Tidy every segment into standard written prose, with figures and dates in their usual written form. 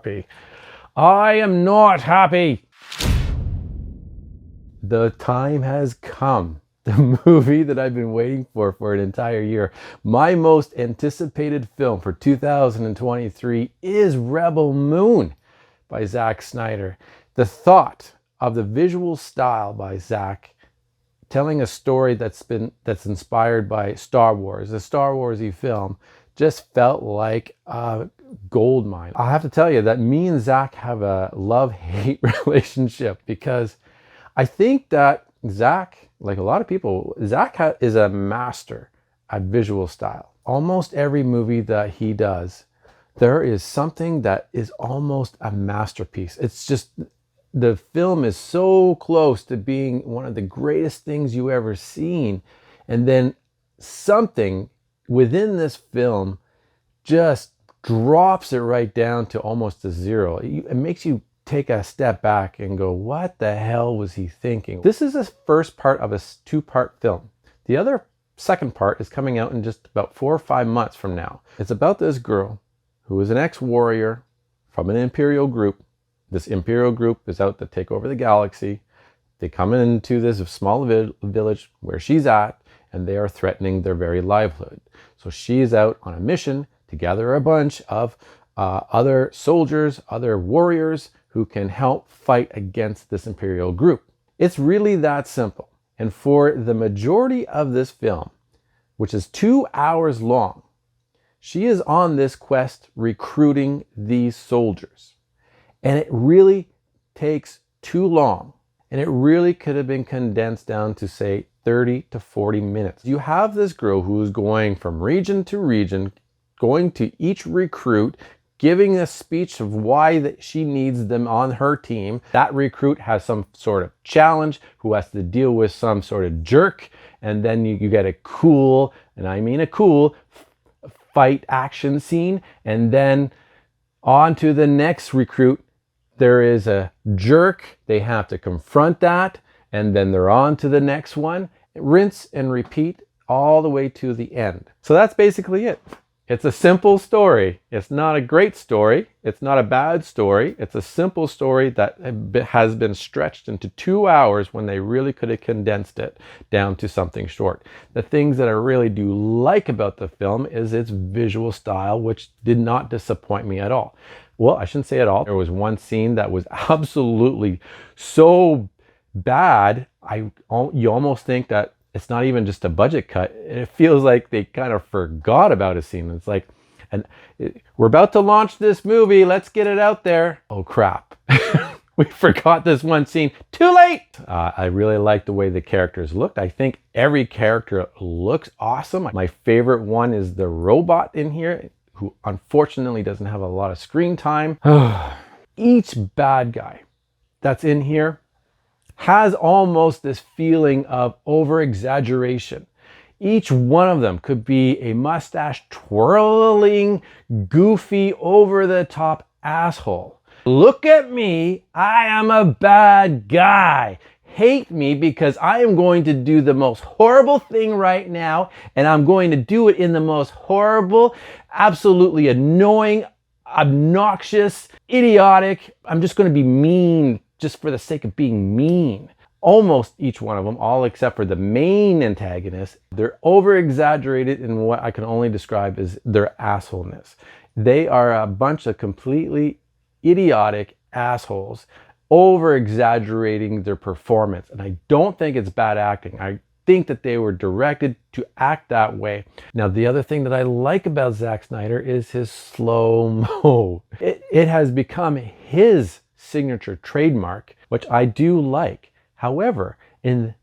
happy. I am not happy. The time has come. The movie that I've been waiting for an entire year. My most anticipated film for 2023 is Rebel Moon by Zack Snyder. The thought of the visual style by Zack, telling a story that's inspired by Star Wars, a Star Warsy film, just felt like a gold mine. I have to tell you that me and Zack have a love-hate relationship, because I think that Zack, like a lot of people, Zack is a master at visual style. Almost every movie that he does, there is something that is almost a masterpiece. It's just, the film is so close to being one of the greatest things you ever seen. And then something within this film just drops it right down to almost a zero. It makes you take a step back and go, what the hell was he thinking? This is the first part of a two-part film. The other second part is coming out in just about 4 or 5 months from now. It's about this girl who is an ex-warrior from an Imperial group. This Imperial group is out to take over the galaxy. They come into this small village where she's at, and they are threatening their very livelihood. So she is out on a mission to gather a bunch of other soldiers, other warriors, who can help fight against this Imperial group. It's really that simple. And for the majority of this film, which is 2 hours long, she is on this quest recruiting these soldiers. And it really takes too long. And it really could have been condensed down to, say, 30 to 40 minutes. You have this girl who is going from region to region, going to each recruit, giving a speech of why she needs them on her team. That recruit has some sort of challenge, who has to deal with some sort of jerk, and then you get a cool, and I mean a cool, fight action scene, and then on to the next recruit. There is a jerk, they have to confront that, and then they're on to the next one. Rinse and repeat all the way to the end. So that's basically it. It's a simple story. It's not a great story. It's not a bad story. It's a simple story that has been stretched into 2 hours when they really could have condensed it down to something short. The things that I really do like about the film is its visual style, which did not disappoint me at all. Well, I shouldn't say at all. There was one scene that was absolutely so bad, you almost think that it's not even just a budget cut. It feels like they kind of forgot about a scene. It's like, we're about to launch this movie. Let's get it out there. Oh, crap. We forgot this one scene. Too late. I really like the way the characters looked. I think every character looks awesome. My favorite one is the robot in here, who unfortunately doesn't have a lot of screen time. Each bad guy that's in here has almost this feeling of over-exaggeration. Each one of them could be a mustache twirling, goofy, over-the-top asshole. Look at me, I am a bad guy. Hate me because I am going to do the most horrible thing right now, and I'm going to do it in the most horrible, absolutely annoying, obnoxious, idiotic. I'm just going to be mean just for the sake of being mean. Almost each one of them, all except for the main antagonist, they're over-exaggerated in what I can only describe as their assholeness. They are a bunch of completely idiotic assholes, over-exaggerating their performance. And I don't think it's bad acting. I think that they were directed to act that way. Now, the other thing that I like about Zack Snyder is his slow-mo. It has become his signature trademark, which I do like. However, in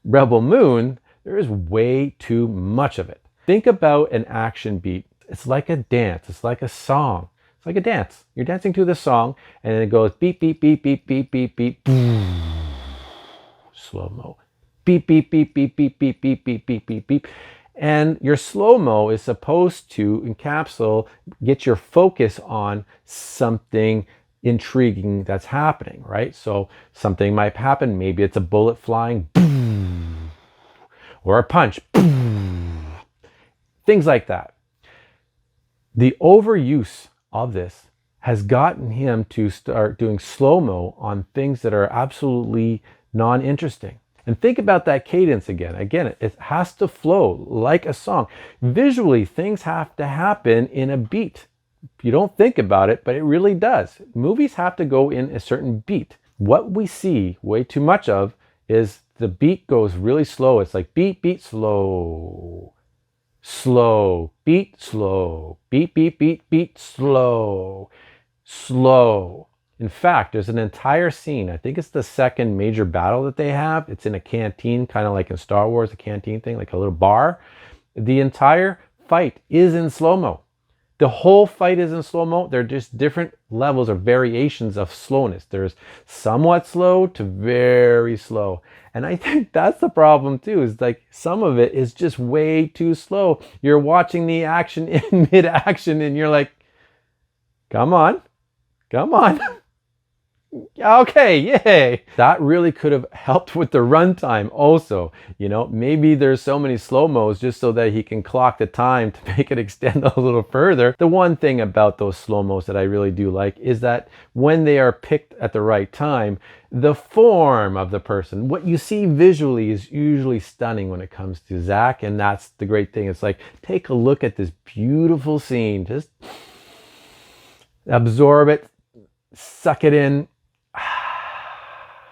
Rebel Moon, there is way too much of it. Think about an action beat. It's like a dance. It's like a song. It's like a dance. You're dancing to the song, and then it goes beep, beep, beep, beep, beep, beep, beep, slow-mo. Beep, beep, beep, beep, beep, beep, beep, beep, beep, beep, beep. And your slow-mo is supposed to get your focus on something intriguing that's happening, right? So something might happen. Maybe it's a bullet flying, or a punch, things like that. The overuse of this has gotten him to start doing slow-mo on things that are absolutely non-interesting. And think about that cadence again. Again, it has to flow like a song. Visually, things have to happen in a beat. You don't think about it, but it really does. Movies have to go in a certain beat. What we see way too much of is the beat goes really slow. It's like beat, beat, slow, slow, beat, slow, beat, beat, beat, beat, slow, slow. In fact, there's an entire scene. I think it's the second major battle that they have. It's in a canteen, kind of like in Star Wars, a canteen thing, like a little bar. The entire fight is in slow-mo. The whole fight is in slow-mo. They're just different levels or variations of slowness. There's somewhat slow to very slow. And I think that's the problem too, is like some of it is just way too slow. You're watching the action in mid-action and you're like, come on, come on. Okay, yay. That really could have helped with the runtime also. You know, maybe there's so many slow-mos just so that he can clock the time to make it extend a little further. The one thing about those slow-mos that I really do like is that when they are picked at the right time, the form of the person, what you see visually is usually stunning when it comes to Zach, and that's the great thing. It's like, take a look at this beautiful scene. Just absorb it, suck it in.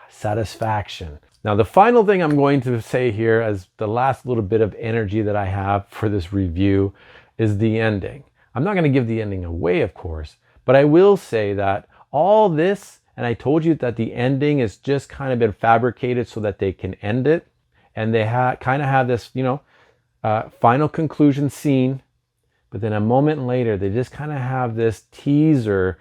Satisfaction. Now, the final thing I'm going to say here as the last little bit of energy that I have for this review is the ending. I'm not going to give the ending away, of course, but I will say that all this, and I told you that the ending is just kind of been fabricated so that they can end it. And they kind of have this, final conclusion scene, but then a moment later, they just kind of have this teaser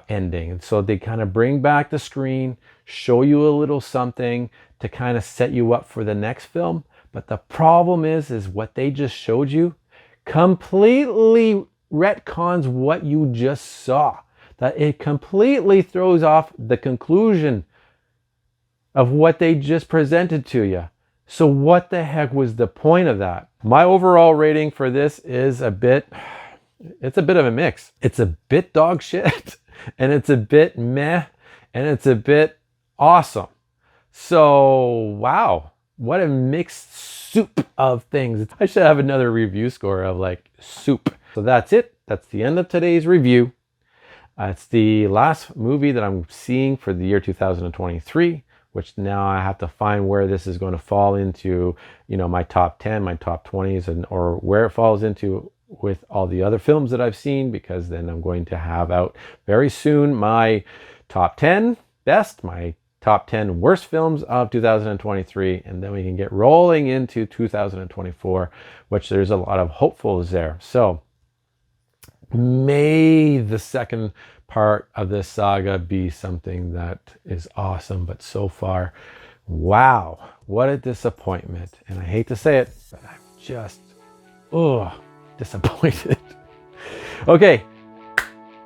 ending. And so they kind of bring back the screen, show you a little something to kind of set you up for the next film. But the problem is what they just showed you completely retcons what you just saw. That it completely throws off the conclusion of what they just presented to you. So what the heck was the point of that? My overall rating for this is it's a bit of a mix. It's a bit dog shit, and it's a bit meh, and it's a bit awesome. So, wow, what a mixed soup of things. I should have another review score of like soup. So that's it. That's the end of today's review. It's the last movie that I'm seeing for the year 2023, which now I have to find where this is going to fall into, my top 10, my top 20s, or where it falls into with all the other films that I've seen, because then I'm going to have out very soon my top 10 best, my top 10 worst films of 2023, and then we can get rolling into 2024, which there's a lot of hopefuls there. So may the second part of this saga be something that is awesome, but so far, wow, what a disappointment. And I hate to say it, but I'm just disappointed. Okay,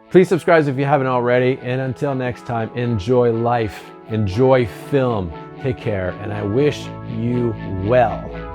please subscribe if you haven't already, and until next time, enjoy life, enjoy film, take care, and I wish you well.